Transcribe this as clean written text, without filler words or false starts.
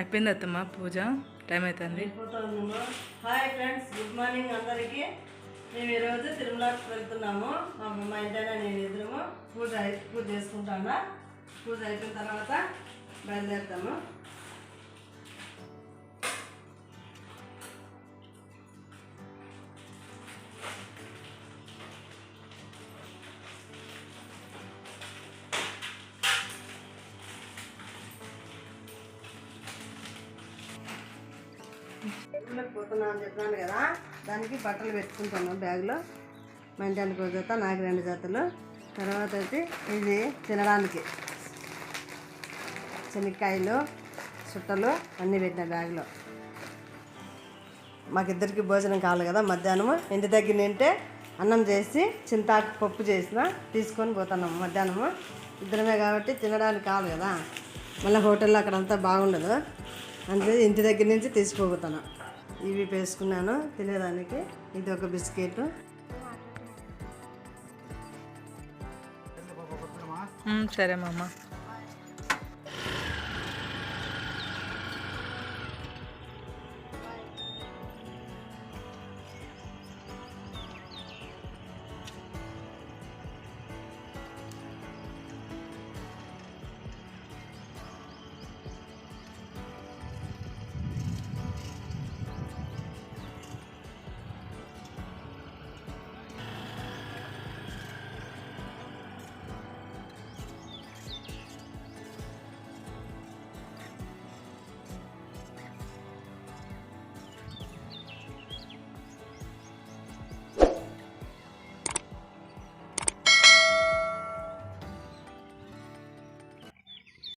అయిపోయింది అత్తమ్మ పూజ, టైం అవుతుంది. హాయ్ ఫ్రెండ్స్, గుడ్ మార్నింగ్ అందరికీ. మేము ఈరోజు తిరుమలకి వెళ్తున్నాము. మా ఇంటైనా నేను ఎదురుము పూజ చేసుకుంటాను. పూజ అయిపోయిన తర్వాత బయలుదేరుతాము. పోతున్నాను అని చెప్పినాను కదా, దానికి బట్టలు పెట్టుకుంటాను బ్యాగ్లో. మా ఇంటానికి ఒక జత, నాకు 2 జతలు. తర్వాత అయితే ఇది తినడానికి శనక్కాయలు, చుట్టలు అన్నీ పెట్టిన బ్యాగ్లో. మాకిద్దరికి భోజనం కావాలి కదా మధ్యాహ్నము. ఇంటి దగ్గర నింటే అన్నం చేసి చింతాకు పప్పు చేసిన తీసుకొని పోతున్నాము. మధ్యాహ్నము ఇద్దరమే కాబట్టి తినడానికి కావాలి కదా, మళ్ళీ హోటల్లో అక్కడంతా బాగుండదు. అంటే ఇంటి దగ్గర నుంచి తీసిపోతాను. ఇవి వేసుకున్నాను తినేదానికి. ఇది ఒక బిస్కెట్. సరే మామ.